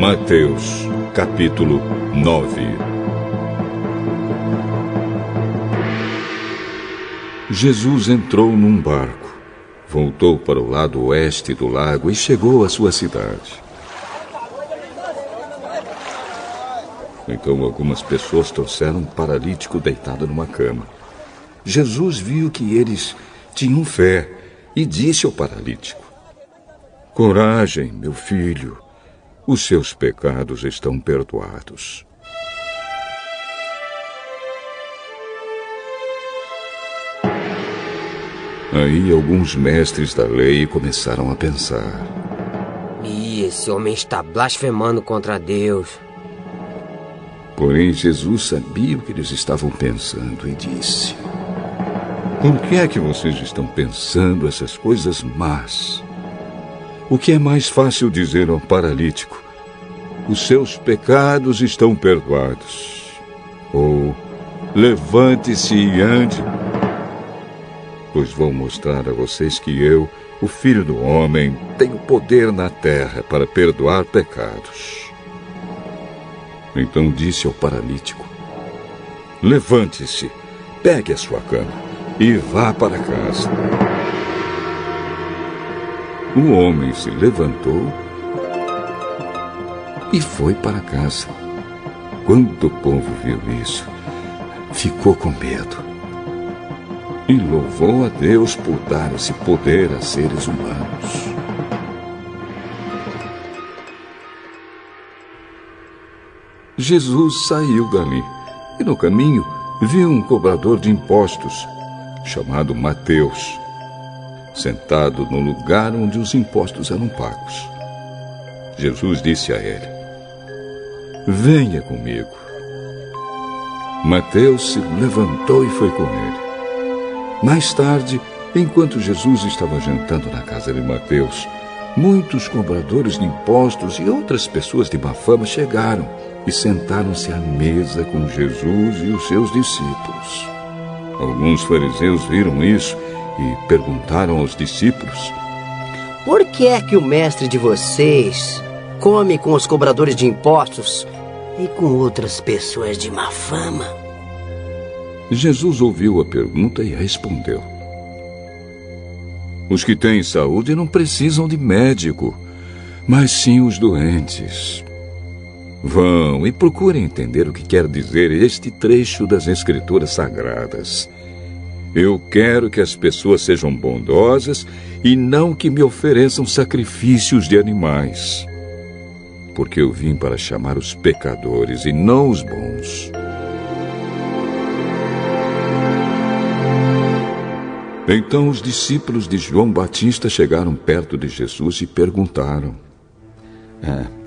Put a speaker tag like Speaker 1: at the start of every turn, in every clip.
Speaker 1: Mateus, capítulo 9. Jesus entrou num barco, voltou para o lado oeste do lago e chegou à sua cidade. Então algumas pessoas trouxeram um paralítico deitado numa cama. Jesus viu que eles tinham fé e disse ao paralítico: "Coragem, meu filho, os seus pecados estão perdoados." Aí alguns mestres da lei começaram a pensar:
Speaker 2: esse homem está blasfemando contra Deus.
Speaker 1: Porém, Jesus sabia o que eles estavam pensando e disse: "Por que é que vocês estão pensando essas coisas más? O que é mais fácil dizer ao paralítico: os seus pecados estão perdoados, ou levante-se e ande? Pois vou mostrar a vocês que eu, o Filho do Homem, tenho poder na terra para perdoar pecados." Então disse ao paralítico: "Levante-se, pegue a sua cama e vá para casa." O homem se levantou e foi para casa. Quando o povo viu isso, ficou com medo e louvou a Deus por dar esse poder a seres humanos. Jesus saiu dali e no caminho viu um cobrador de impostos, chamado Mateus, sentado no lugar onde os impostos eram pagos. Jesus disse a ele: "Venha comigo." Mateus se levantou e foi com ele. Mais tarde, enquanto Jesus estava jantando na casa de Mateus, muitos cobradores de impostos e outras pessoas de má fama chegaram e sentaram-se à mesa com Jesus e os seus discípulos. Alguns fariseus viram isso e perguntaram aos discípulos:
Speaker 3: "Por que é que o mestre de vocês come com os cobradores de impostos e com outras pessoas de má fama?"
Speaker 1: Jesus ouviu a pergunta e respondeu: "Os que têm saúde não precisam de médico, mas sim os doentes. Vão e procurem entender o que quer dizer este trecho das Escrituras Sagradas. Eu quero que as pessoas sejam bondosas e não que me ofereçam sacrifícios de animais. Porque eu vim para chamar os pecadores e não os bons." Então os discípulos de João Batista chegaram perto de Jesus e perguntaram: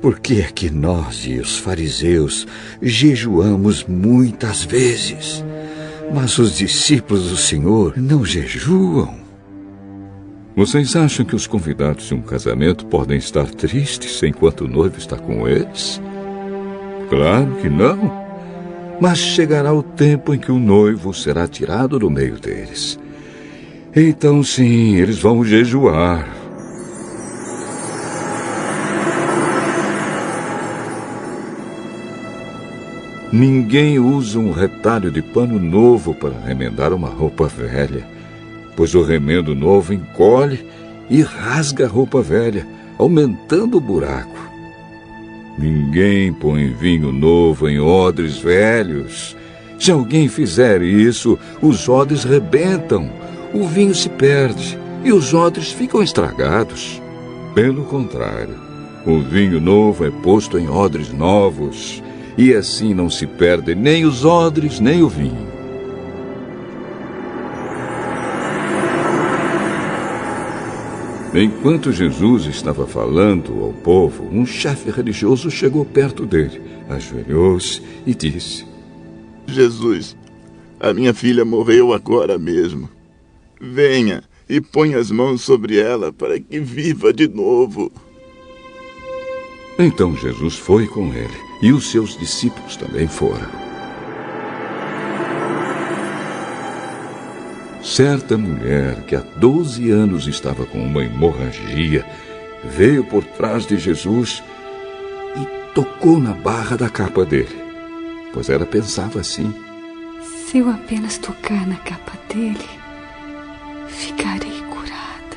Speaker 4: "Por que é que nós e os fariseus jejuamos muitas vezes, mas os discípulos do Senhor não jejuam?"
Speaker 1: Vocês acham que os convidados de um casamento podem estar tristes enquanto o noivo está com eles? Claro que não. Mas chegará o tempo em que o noivo será tirado do meio deles. Então sim, eles vão jejuar. Ninguém usa um retalho de pano novo para remendar uma roupa velha, pois o remendo novo encolhe e rasga a roupa velha, aumentando o buraco. Ninguém põe vinho novo em odres velhos. Se alguém fizer isso, os odres rebentam, o vinho se perde e os odres ficam estragados. Pelo contrário, o vinho novo é posto em odres novos, e assim não se perde nem os odres, nem o vinho. Enquanto Jesus estava falando ao povo, um chefe religioso chegou perto dele, ajoelhou-se e disse:
Speaker 5: "Jesus, a minha filha morreu agora mesmo. Venha e ponha as mãos sobre ela para que viva de novo."
Speaker 1: Então Jesus foi com ele, e os seus discípulos também foram. Certa mulher que há 12 anos estava com uma hemorragia veio por trás de Jesus e tocou na barra da capa dele, pois ela pensava assim:
Speaker 6: se eu apenas tocar na capa dele, ficarei curada.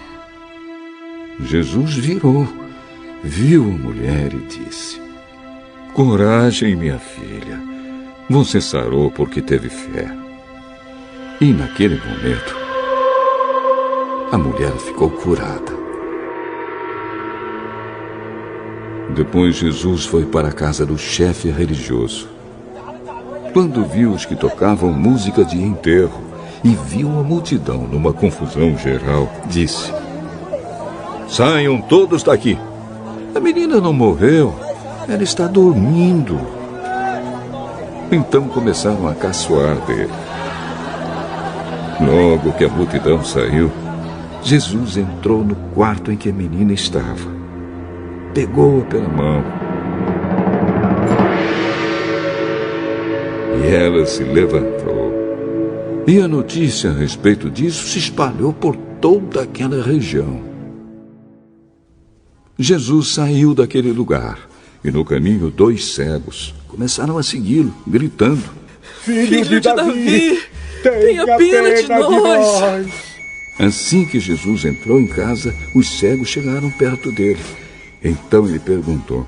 Speaker 1: Jesus virou, viu a mulher e disse: coragem, minha filha, você sarou porque teve fé. E naquele momento, a mulher ficou curada. Depois Jesus foi para a casa do chefe religioso. Quando viu os que tocavam música de enterro e viu a multidão numa confusão geral, disse: saiam todos daqui. A menina não morreu, ela está dormindo. Então começaram a caçoar dele. Logo que a multidão saiu, Jesus entrou no quarto em que a menina estava. Pegou-a pela mão. E ela se levantou. E a notícia a respeito disso se espalhou por toda aquela região. Jesus saiu daquele lugar. E no caminho 2 cegos começaram a segui-lo, gritando:
Speaker 7: Filho de Davi, tenha pena de nós!
Speaker 1: Assim que Jesus entrou em casa, os cegos chegaram perto dele. Então ele perguntou: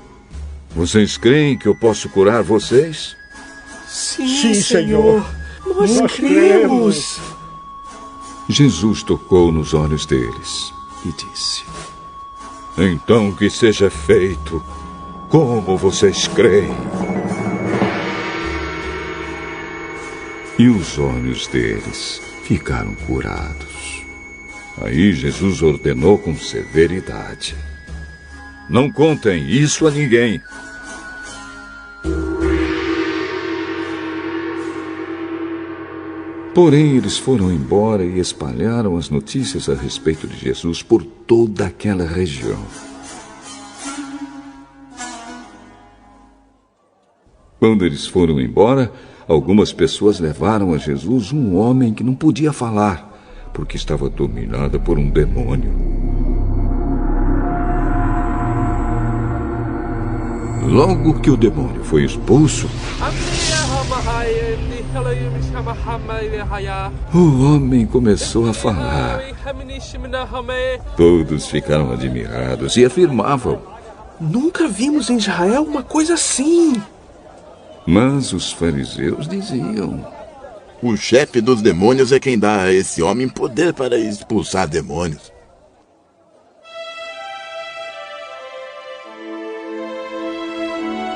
Speaker 1: vocês creem que eu posso curar vocês?
Speaker 7: Sim, Senhor, nós cremos.
Speaker 1: Jesus tocou nos olhos deles e disse: então que seja feito como vocês creem. E os olhos deles ficaram curados. Aí Jesus ordenou com severidade: não contem isso a ninguém. Porém, eles foram embora e espalharam as notícias a respeito de Jesus por toda aquela região. Quando eles foram embora, algumas pessoas levaram a Jesus um homem que não podia falar, porque estava dominado por um demônio. Logo que o demônio foi expulso, o homem começou a falar. Todos ficaram admirados e afirmavam:
Speaker 7: nunca vimos em Israel uma coisa assim.
Speaker 1: Mas os fariseus diziam:
Speaker 5: o chefe dos demônios é quem dá a esse homem poder para expulsar demônios.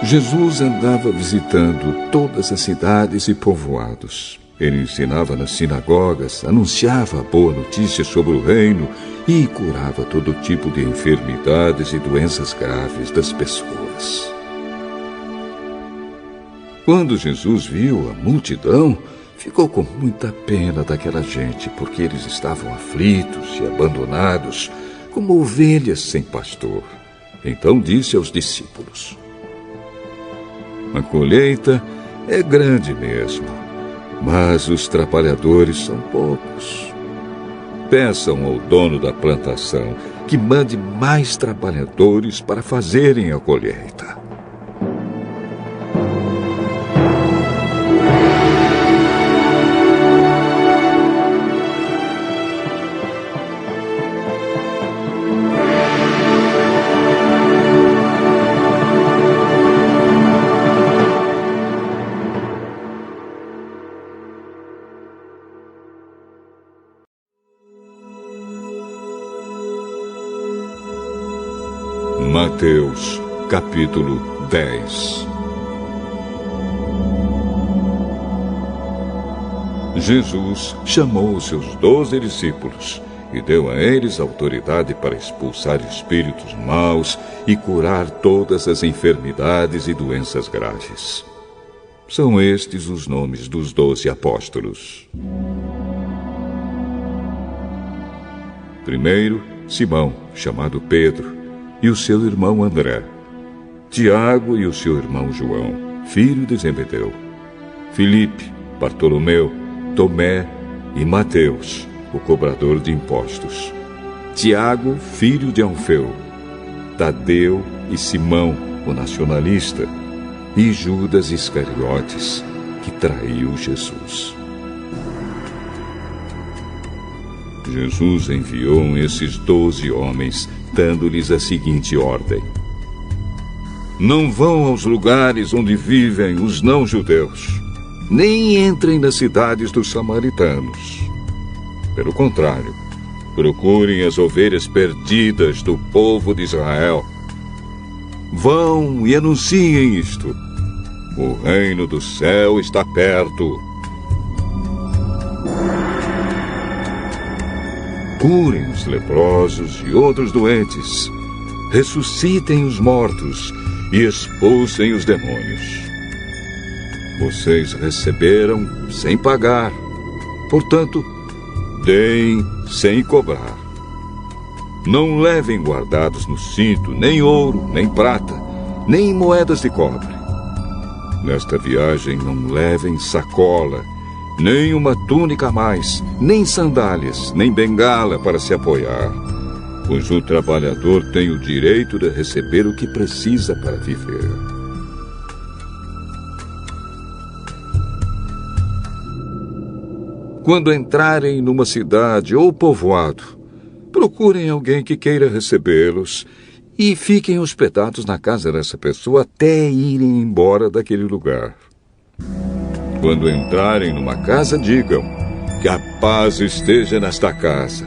Speaker 1: Jesus andava visitando todas as cidades e povoados. Ele ensinava nas sinagogas, anunciava a boa notícia sobre o reino e curava todo tipo de enfermidades e doenças graves das pessoas. Quando Jesus viu a multidão, ficou com muita pena daquela gente, porque eles estavam aflitos e abandonados, como ovelhas sem pastor. Então disse aos discípulos: a colheita é grande mesmo, mas os trabalhadores são poucos. Peçam ao dono da plantação que mande mais trabalhadores para fazerem a colheita. Mateus, capítulo 10. Jesus chamou os seus 12 discípulos e deu a eles autoridade para expulsar espíritos maus e curar todas as enfermidades e doenças graves. São estes os nomes dos 12 apóstolos. Primeiro, Simão, chamado Pedro, e o seu irmão André. Tiago e o seu irmão João, filho de Zebedeu. Filipe, Bartolomeu, Tomé e Mateus, o cobrador de impostos. Tiago, filho de Alfeu. Tadeu e Simão, o nacionalista, e Judas Iscariotes, que traiu Jesus. Jesus enviou esses 12 homens, dando-lhes a seguinte ordem: não vão aos lugares onde vivem os não-judeus, nem entrem nas cidades dos samaritanos. Pelo contrário, procurem as ovelhas perdidas do povo de Israel. Vão e anunciem isto: o reino do céu está perto. Curem os leprosos e outros doentes, ressuscitem os mortos e expulsem os demônios. Vocês receberam sem pagar, portanto, deem sem cobrar. Não levem guardados no cinto nem ouro, nem prata, nem moedas de cobre. Nesta viagem não levem sacola, nem uma túnica a mais, nem sandálias, nem bengala para se apoiar, pois o trabalhador tem o direito de receber o que precisa para viver. Quando entrarem numa cidade ou povoado, procurem alguém que queira recebê-los e fiquem hospedados na casa dessa pessoa até irem embora daquele lugar. Quando entrarem numa casa, digam que a paz esteja nesta casa.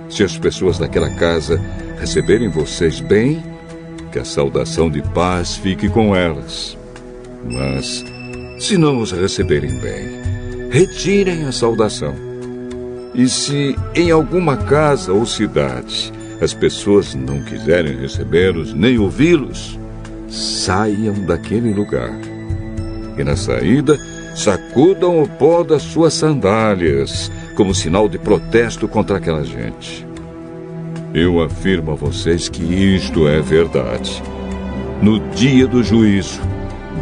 Speaker 1: Se as pessoas daquela casa receberem vocês bem, que a saudação de paz fique com elas. Mas, se não os receberem bem, retirem a saudação. E se em alguma casa ou cidade as pessoas não quiserem recebê-los nem ouvi-los, saiam daquele lugar. E na saída, sacudam o pó das suas sandálias, como sinal de protesto contra aquela gente. Eu afirmo a vocês que isto é verdade. No dia do juízo,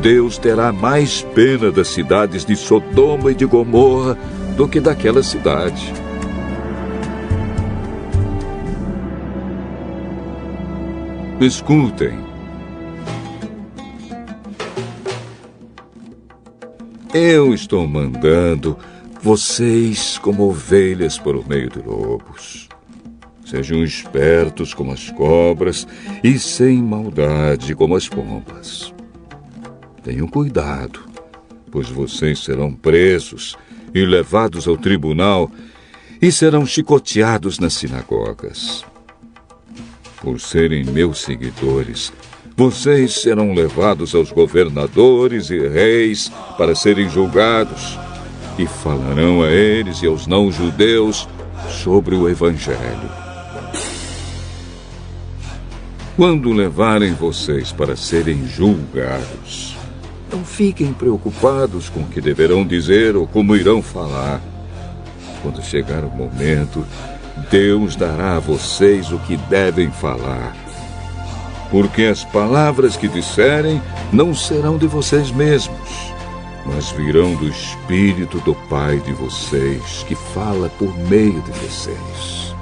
Speaker 1: Deus terá mais pena das cidades de Sodoma e de Gomorra do que daquela cidade. Escutem. Eu estou mandando vocês como ovelhas para o meio de lobos. Sejam espertos como as cobras e sem maldade como as pombas. Tenham cuidado, pois vocês serão presos e levados ao tribunal e serão chicoteados nas sinagogas. Por serem meus seguidores, vocês serão levados aos governadores e reis para serem julgados e falarão a eles e aos não-judeus sobre o Evangelho. Quando levarem vocês para serem julgados, não fiquem preocupados com o que deverão dizer ou como irão falar. Quando chegar o momento, Deus dará a vocês o que devem falar. Porque as palavras que disserem não serão de vocês mesmos, mas virão do Espírito do Pai de vocês, que fala por meio de vocês.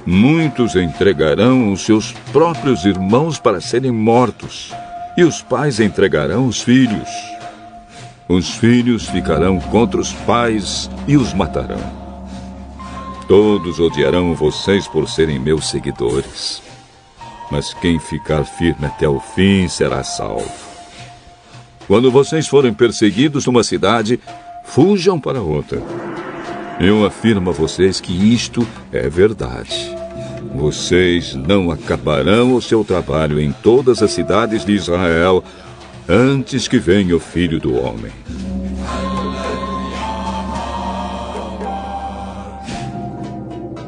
Speaker 1: Muitos entregarão os seus próprios irmãos para serem mortos, e os pais entregarão os filhos. Os filhos ficarão contra os pais e os matarão. Todos odiarão vocês por serem meus seguidores, mas quem ficar firme até o fim será salvo. Quando vocês forem perseguidos numa cidade, fujam para outra. Eu afirmo a vocês que isto é verdade. Vocês não acabarão o seu trabalho em todas as cidades de Israel antes que venha o Filho do Homem.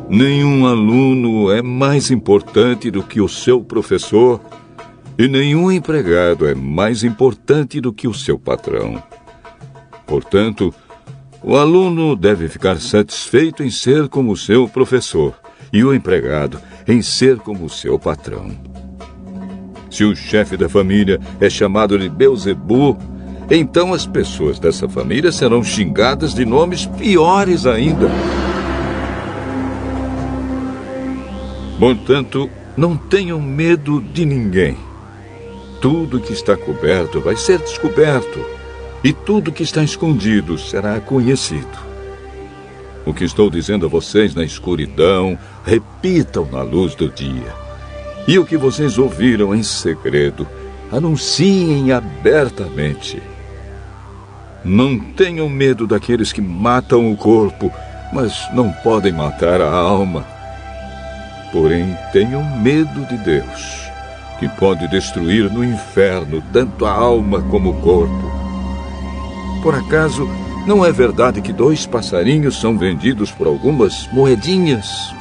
Speaker 1: Nenhum aluno é mais importante do que o seu professor, e nenhum empregado é mais importante do que o seu patrão. Portanto, o aluno deve ficar satisfeito em ser como o seu professor, e o empregado em ser como o seu patrão. Se o chefe da família é chamado de Beelzebu, então as pessoas dessa família serão xingadas de nomes piores ainda. Portanto, Não tenham medo de ninguém. Tudo que está coberto vai ser descoberto, e tudo que está escondido será conhecido. O que estou dizendo a vocês na escuridão, repitam na luz do dia. E o que vocês ouviram em segredo, anunciem abertamente. Não tenham medo daqueles que matam o corpo, mas não podem matar a alma. Porém, tenham medo de Deus, que pode destruir no inferno tanto a alma como o corpo. Por acaso, não é verdade que 2 passarinhos são vendidos por algumas moedinhas?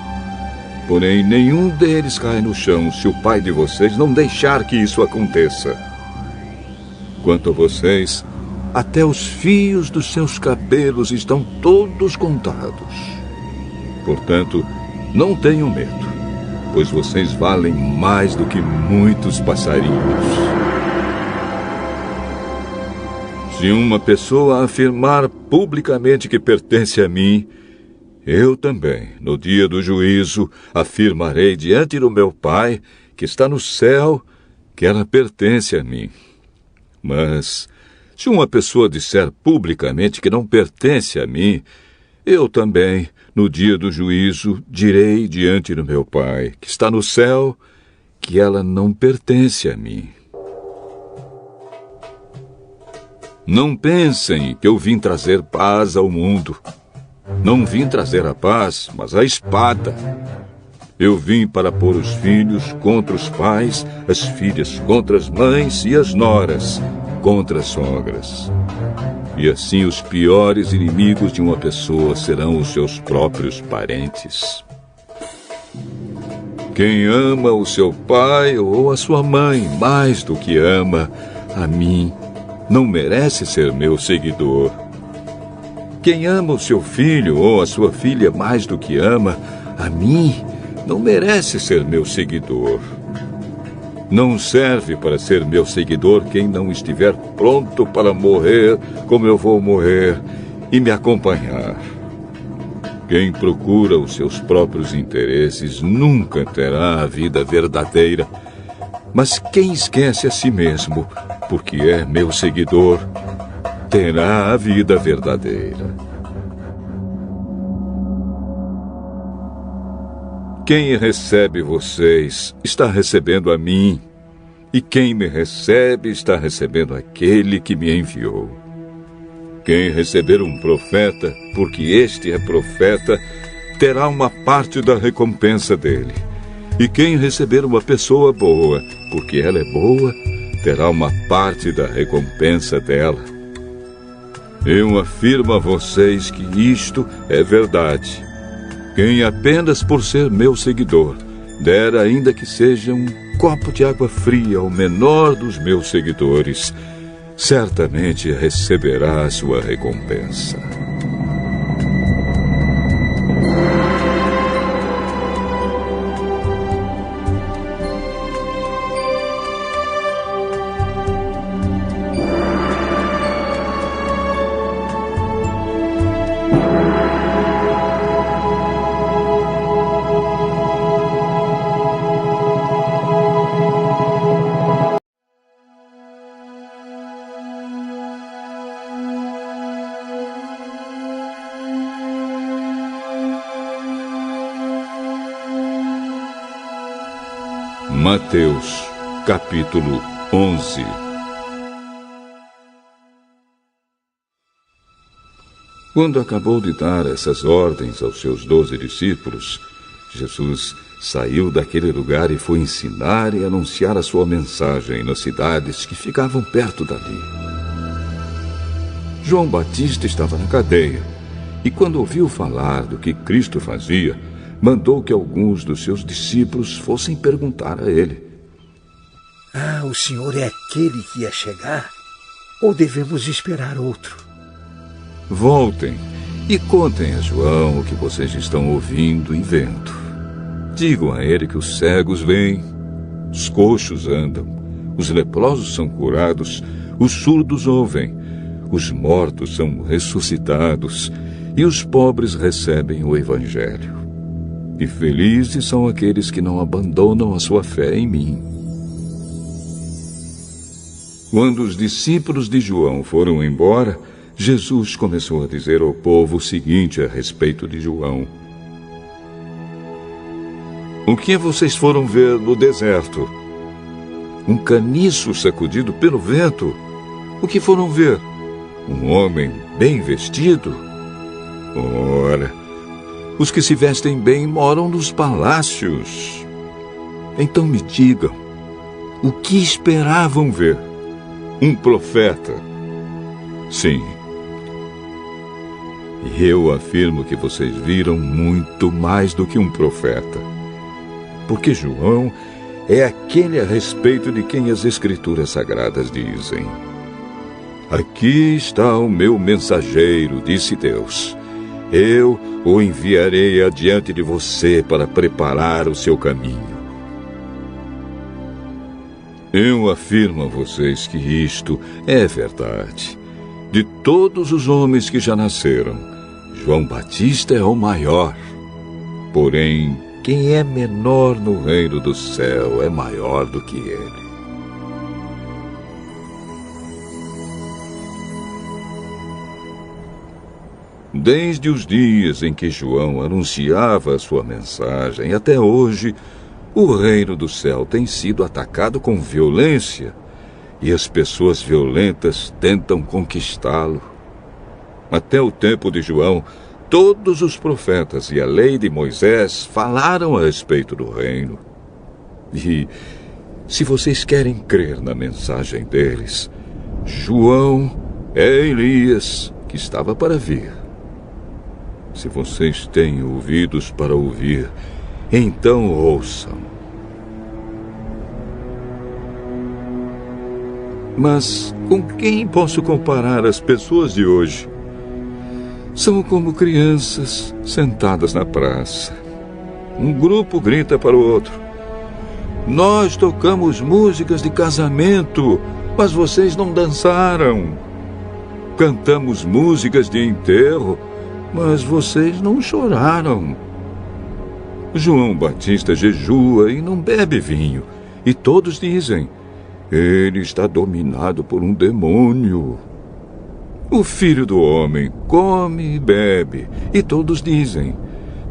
Speaker 1: Porém, nenhum deles cai no chão se o Pai de vocês não deixar que isso aconteça. Quanto a vocês, até os fios dos seus cabelos estão todos contados. Portanto, não tenham medo, pois vocês valem mais do que muitos passarinhos. Se uma pessoa afirmar publicamente que pertence a mim, eu também, no dia do juízo, afirmarei diante do meu Pai, que está no céu, que ela pertence a mim. Mas, se uma pessoa disser publicamente que não pertence a mim, eu também, no dia do juízo, direi diante do meu Pai, que está no céu, que ela não pertence a mim. Não pensem que eu vim trazer paz ao mundo. Não vim trazer a paz, mas a espada. Eu vim para pôr os filhos contra os pais, as filhas contra as mães e as noras contra as sogras. E assim os piores inimigos de uma pessoa serão os seus próprios parentes. Quem ama o seu pai ou a sua mãe mais do que ama a mim, não merece ser meu seguidor. Quem ama o seu filho ou a sua filha mais do que ama a mim, não merece ser meu seguidor. Não serve para ser meu seguidor quem não estiver pronto para morrer como eu vou morrer e me acompanhar. Quem procura os seus próprios interesses nunca terá a vida verdadeira. Mas quem esquece a si mesmo, porque é meu seguidor, terá a vida verdadeira. Quem recebe vocês está recebendo a mim, e quem me recebe está recebendo aquele que me enviou. Quem receber um profeta, porque este é profeta, terá uma parte da recompensa dele. E quem receber uma pessoa boa, porque ela é boa, terá uma parte da recompensa dela. Eu afirmo a vocês que isto é verdade. Quem apenas por ser meu seguidor, der ainda que seja um copo de água fria ao menor dos meus seguidores, certamente receberá a sua recompensa. Mateus, capítulo 11. Quando acabou de dar essas ordens aos seus 12 discípulos, Jesus saiu daquele lugar e foi ensinar e anunciar a sua mensagem nas cidades que ficavam perto dali. João Batista estava na cadeia, e quando ouviu falar do que Cristo fazia, mandou que alguns dos seus discípulos fossem perguntar a ele:
Speaker 8: o senhor é aquele que ia chegar? Ou devemos esperar outro?
Speaker 1: Voltem e contem a João o que vocês estão ouvindo e vendo. Digam a ele que os cegos veem, os coxos andam, os leprosos são curados, os surdos ouvem, os mortos são ressuscitados e os pobres recebem o Evangelho. E felizes são aqueles que não abandonam a sua fé em mim. Quando os discípulos de João foram embora, Jesus começou a dizer ao povo o seguinte a respeito de João: O que vocês foram ver no deserto? Um caniço sacudido pelo vento? O que foram ver? Um homem bem vestido? Ora, os que se vestem bem moram nos palácios. Então me digam, o que esperavam ver? Um profeta? Sim. E eu afirmo que vocês viram muito mais do que um profeta. Porque João é aquele a respeito de quem as Escrituras Sagradas dizem: Aqui está o meu mensageiro, disse Deus. Eu o enviarei adiante de você para preparar o seu caminho. Eu afirmo a vocês que isto é verdade. De todos os homens que já nasceram, João Batista é o maior. Porém, quem é menor no reino do céu é maior do que ele. Desde os dias em que João anunciava a sua mensagem até hoje, o reino do céu tem sido atacado com violência e as pessoas violentas tentam conquistá-lo. Até o tempo de João, todos os profetas e a lei de Moisés falaram a respeito do reino. E, se vocês querem crer na mensagem deles, João é Elias que estava para vir. Se vocês têm ouvidos para ouvir, então ouçam. Mas com quem posso comparar as pessoas de hoje? São como crianças sentadas na praça. Um grupo grita para o outro: Nós tocamos músicas de casamento, mas vocês não dançaram. Cantamos músicas de enterro, mas vocês não choraram. João Batista jejua e não bebe vinho, e todos dizem: Ele está dominado por um demônio. O Filho do Homem come e bebe, e todos dizem: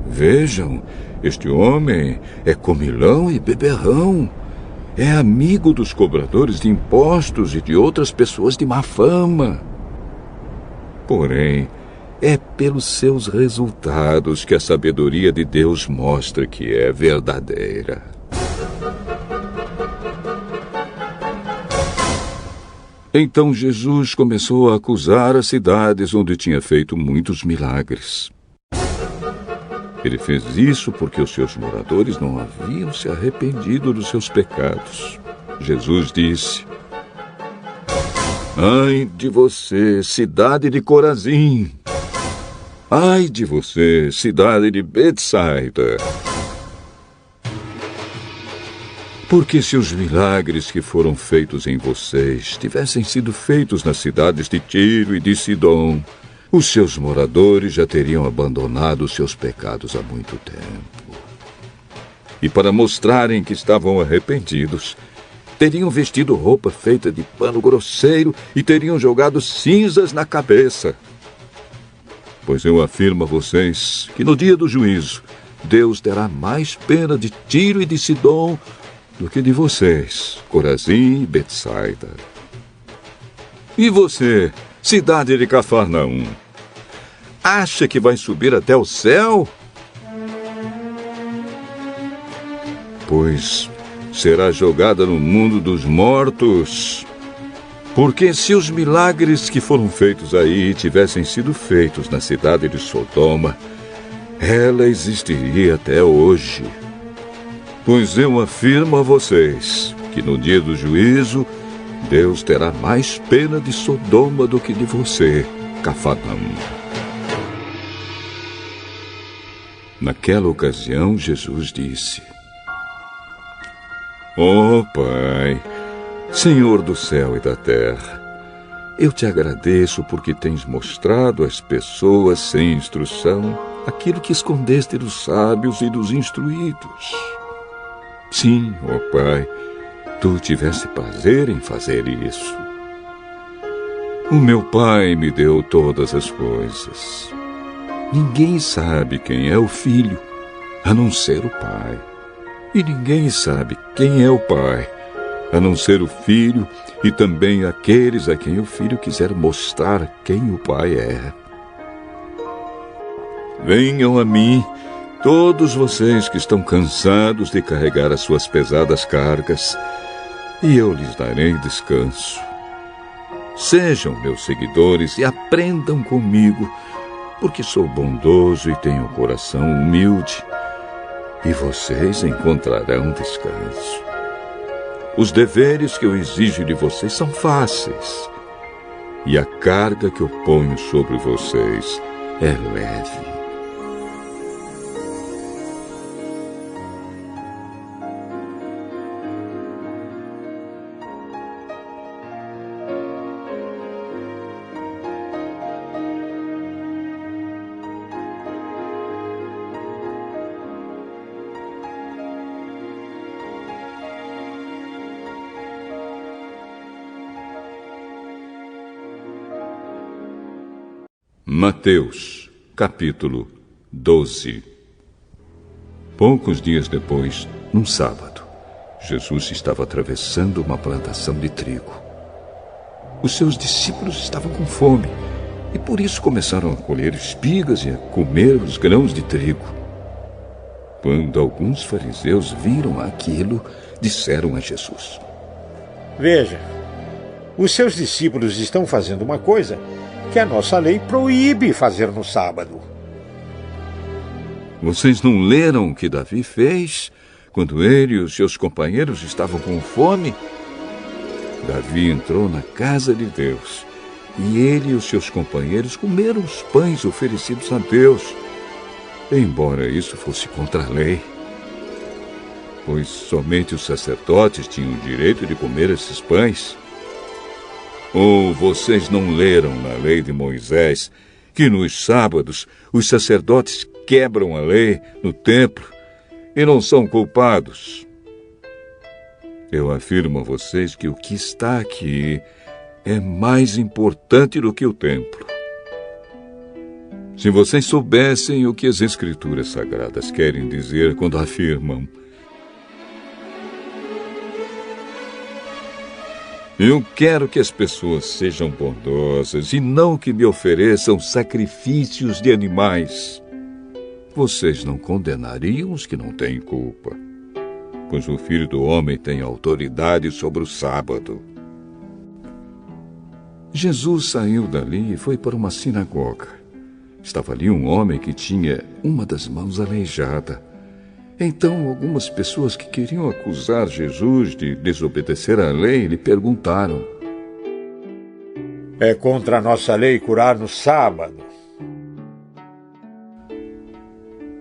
Speaker 1: Vejam, este homem é comilão e beberrão. É amigo dos cobradores de impostos e de outras pessoas de má fama. Porém, é pelos seus resultados que a sabedoria de Deus mostra que é verdadeira. Então Jesus começou a acusar as cidades onde tinha feito muitos milagres. Ele fez isso porque os seus moradores não haviam se arrependido dos seus pecados. Jesus disse: Ai de você, cidade de Corazim! Ai de você, cidade de Betsaida! Porque se os milagres que foram feitos em vocês tivessem sido feitos nas cidades de Tiro e de Sidom, os seus moradores já teriam abandonado os seus pecados há muito tempo. E para mostrarem que estavam arrependidos, teriam vestido roupa feita de pano grosseiro e teriam jogado cinzas na cabeça. Pois eu afirmo a vocês que no dia do juízo, Deus terá mais pena de Tiro e de Sidom do que de vocês, Corazim e Betsaida. E você, cidade de Cafarnaum, acha que vai subir até o céu? Pois será jogada no mundo dos mortos. Porque se os milagres que foram feitos aí tivessem sido feitos na cidade de Sodoma, ela existiria até hoje. Pois eu afirmo a vocês que no dia do juízo, Deus terá mais pena de Sodoma do que de você, Cafarnaum. Naquela ocasião, Jesus disse: Ó Pai, Senhor do céu e da terra, eu te agradeço porque tens mostrado às pessoas sem instrução aquilo que escondeste dos sábios e dos instruídos. Sim, ó Pai, tu tiveste prazer em fazer isso. O meu Pai me deu todas as coisas. Ninguém sabe quem é o Filho, a não ser o Pai. E ninguém sabe quem é o Pai, a não ser o Filho e também aqueles a quem o Filho quiser mostrar quem o Pai é. Venham a mim, todos vocês que estão cansados de carregar as suas pesadas cargas, e eu lhes darei descanso. Sejam meus seguidores e aprendam comigo, porque sou bondoso e tenho um coração humilde, e vocês encontrarão descanso. Os deveres que eu exijo de vocês são fáceis, e a carga que eu ponho sobre vocês é leve. Mateus, capítulo 12. Poucos dias depois, num sábado, Jesus estava atravessando uma plantação de trigo. Os seus discípulos estavam com fome e por isso começaram a colher espigas e a comer os grãos de trigo. Quando alguns fariseus viram aquilo, disseram a Jesus:
Speaker 8: Veja, os seus discípulos estão fazendo uma coisa que a nossa lei proíbe fazer no sábado.
Speaker 1: Vocês não leram o que Davi fez quando ele e os seus companheiros estavam com fome? Davi entrou na casa de Deus e ele e os seus companheiros comeram os pães oferecidos a Deus, embora isso fosse contra a lei, pois somente os sacerdotes tinham o direito de comer esses pães. Ou vocês não leram na lei de Moisés que nos sábados os sacerdotes quebram a lei no templo e não são culpados? Eu afirmo a vocês que o que está aqui é mais importante do que o templo. Se vocês soubessem o que as Escrituras Sagradas querem dizer quando afirmam: eu quero que as pessoas sejam bondosas e não que me ofereçam sacrifícios de animais, vocês não condenariam os que não têm culpa, pois o Filho do Homem tem autoridade sobre o sábado. Jesus saiu dali e foi para uma sinagoga. Estava ali um homem que tinha uma das mãos aleijada. Então, algumas pessoas que queriam acusar Jesus de desobedecer à lei lhe perguntaram:
Speaker 8: é contra a nossa lei curar no sábado?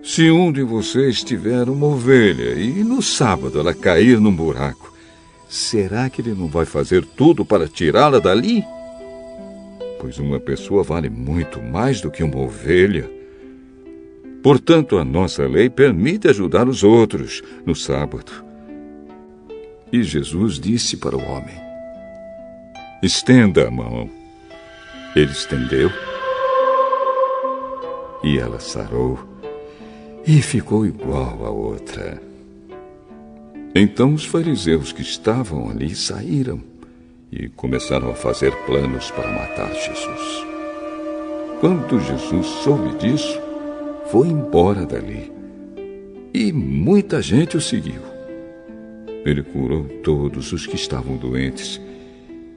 Speaker 1: Se um de vocês tiver uma ovelha e no sábado ela cair num buraco, será que ele não vai fazer tudo para tirá-la dali? Pois uma pessoa vale muito mais do que uma ovelha. Portanto, a nossa lei permite ajudar os outros no sábado. E Jesus disse para o homem: estenda a mão. Ele estendeu e ela sarou e ficou igual à outra. Então os fariseus que estavam ali saíram e começaram a fazer planos para matar Jesus. Quando Jesus soube disso, foi embora dali, e muita gente o seguiu. Ele curou todos os que estavam doentes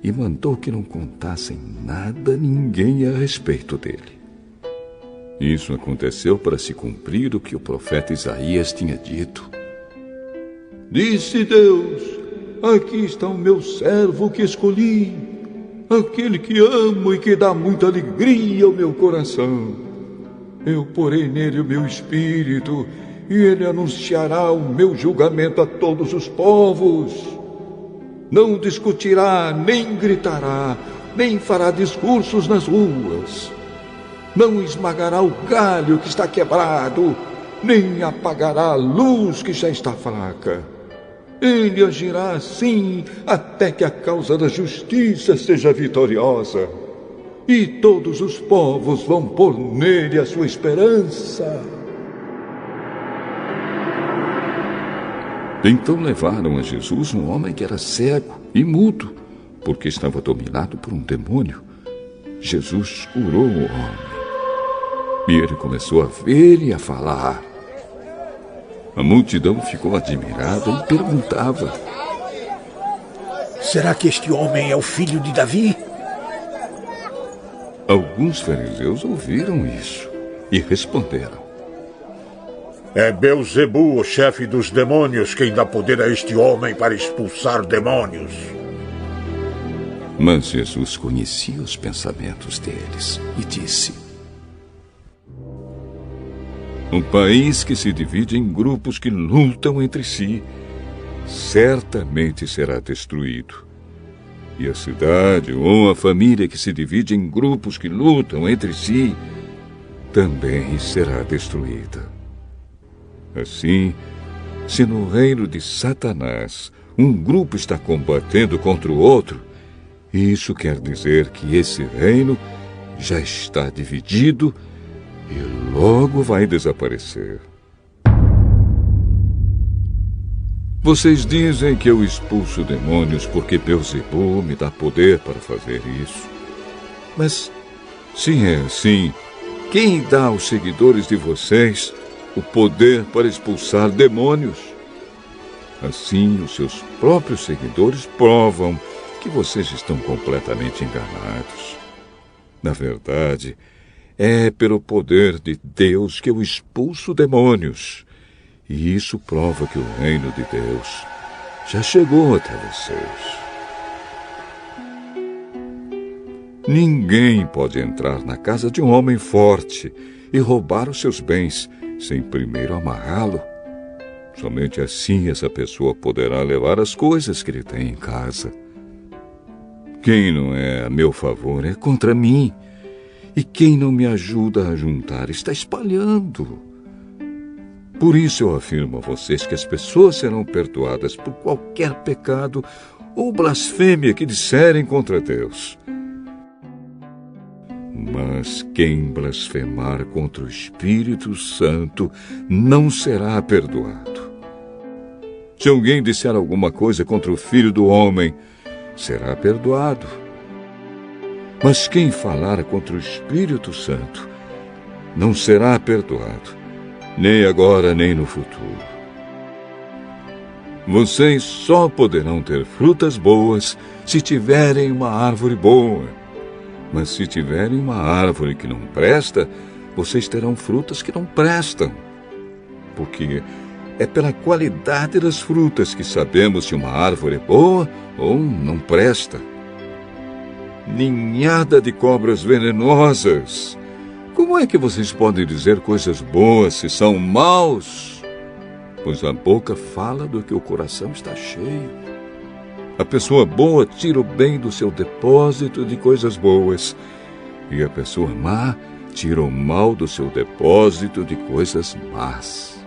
Speaker 1: e mandou que não contassem nada a ninguém a respeito dele. Isso aconteceu para se cumprir o que o profeta Isaías tinha dito: disse Deus, aqui está o meu servo que escolhi, aquele que amo e que dá muita alegria ao meu coração. Eu porei nele o meu espírito, e ele anunciará o meu julgamento a todos os povos. Não discutirá, nem gritará, nem fará discursos nas ruas. não esmagará o galho que está quebrado, nem apagará a luz que já está fraca. Ele agirá assim até que a causa da justiça seja vitoriosa. E todos os povos vão pôr nele a sua esperança. Então levaram a Jesus um homem que era cego e mudo, porque estava dominado por um demônio. Jesus curou o homem. E ele começou a ver e a falar. A multidão ficou admirada e perguntava:
Speaker 8: será que este homem é o filho de Davi?
Speaker 1: Alguns fariseus ouviram isso e responderam:
Speaker 8: é Beelzebu, o chefe dos demônios, quem dá poder a este homem para expulsar demônios.
Speaker 1: Mas Jesus conhecia os pensamentos deles e disse: um país que se divide em grupos que lutam entre si certamente será destruído. E a cidade ou a família que se divide em grupos que lutam entre si também será destruída. Assim, se no reino de Satanás um grupo está combatendo contra o outro, isso quer dizer que esse reino já está dividido e logo vai desaparecer. Vocês dizem que eu expulso demônios porque Beelzebu me dá poder para fazer isso. Mas, se é assim, quem dá aos seguidores de vocês o poder para expulsar demônios? Assim, os seus próprios seguidores provam que vocês estão completamente enganados. Na verdade, é pelo poder de Deus que eu expulso demônios. E isso prova que o reino de Deus já chegou até vocês. Ninguém pode entrar na casa de um homem forte e roubar os seus bens sem primeiro amarrá-lo. Somente assim essa pessoa poderá levar as coisas que ele tem em casa. Quem não é a meu favor é contra mim. E quem não me ajuda a juntar está espalhando. Por isso eu afirmo a vocês que as pessoas serão perdoadas por qualquer pecado ou blasfêmia que disserem contra Deus. Mas quem blasfemar contra o Espírito Santo não será perdoado. Se alguém disser alguma coisa contra o Filho do Homem, será perdoado. Mas quem falar contra o Espírito Santo não será perdoado, nem agora nem no futuro. Vocês só poderão ter frutas boas se tiverem uma árvore boa. Mas se tiverem uma árvore que não presta, vocês terão frutas que não prestam. Porque é pela qualidade das frutas que sabemos se uma árvore é boa ou não presta. Ninhada de cobras venenosas! Como é que vocês podem dizer coisas boas se são maus? Pois a boca fala do que o coração está cheio. A pessoa boa tira o bem do seu depósito de coisas boas, e a pessoa má tira o mal do seu depósito de coisas más.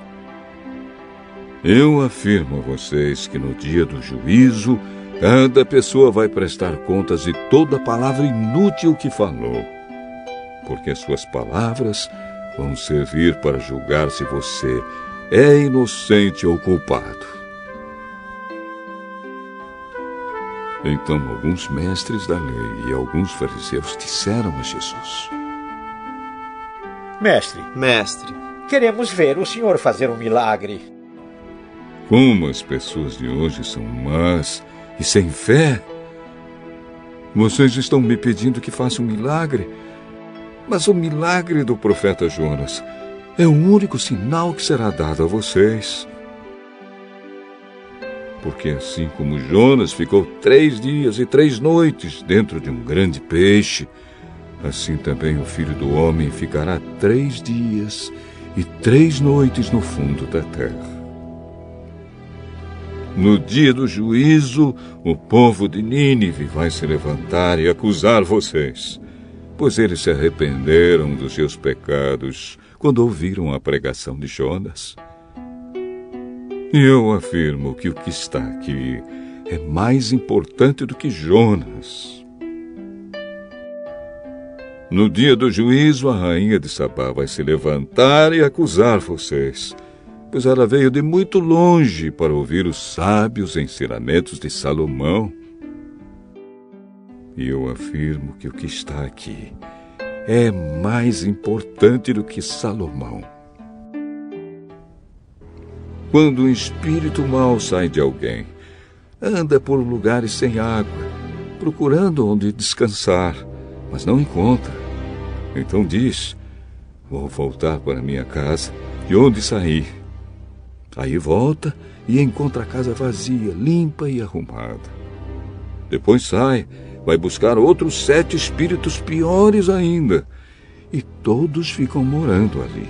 Speaker 1: Eu afirmo a vocês que no dia do juízo, cada pessoa vai prestar contas de toda palavra inútil que falou, porque as suas palavras vão servir para julgar se você é inocente ou culpado. Então alguns mestres da lei e alguns fariseus disseram a Jesus:
Speaker 8: Mestre, queremos ver o senhor fazer um milagre.
Speaker 1: Como as pessoas de hoje são más e sem fé! Vocês estão me pedindo que faça um milagre, mas o milagre do profeta Jonas é o único sinal que será dado a vocês. Porque assim como Jonas ficou 3 dias e 3 noites dentro de um grande peixe, assim também o Filho do Homem ficará 3 dias e 3 noites no fundo da terra. No dia do juízo, o povo de Nínive vai se levantar e acusar vocês, pois eles se arrependeram dos seus pecados quando ouviram a pregação de Jonas. E eu afirmo que o que está aqui é mais importante do que Jonas. No dia do juízo, a rainha de Sabá vai se levantar e acusar vocês, pois ela veio de muito longe para ouvir os sábios ensinamentos de Salomão. E eu afirmo que o que está aqui é mais importante do que Salomão. Quando um espírito mau sai de alguém, anda por lugares sem água, procurando onde descansar, mas não encontra. Então diz: vou voltar para minha casa, de onde saí. Aí volta e encontra a casa vazia, limpa e arrumada. Depois sai, vai buscar outros 7 espíritos piores ainda, e todos ficam morando ali.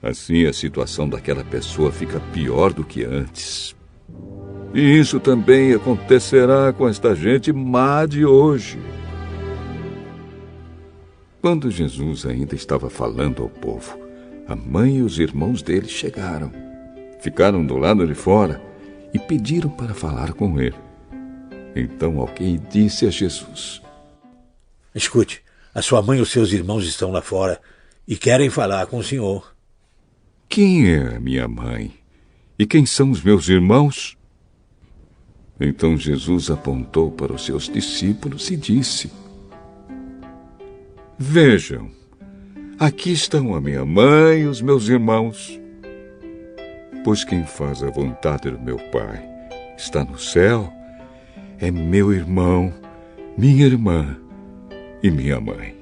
Speaker 1: Assim a situação daquela pessoa fica pior do que antes. E isso também acontecerá com esta gente má de hoje. Quando Jesus ainda estava falando ao povo, a mãe e os irmãos dele chegaram. Ficaram do lado de fora e pediram para falar com ele. Então alguém disse a Jesus:
Speaker 8: escute, a sua mãe e os seus irmãos estão lá fora e querem falar com o senhor.
Speaker 1: Quem é a minha mãe? E quem são os meus irmãos? Então Jesus apontou para os seus discípulos e disse: vejam, aqui estão a minha mãe e os meus irmãos. Pois quem faz a vontade do meu Pai está no céu, é meu irmão, minha irmã e minha mãe.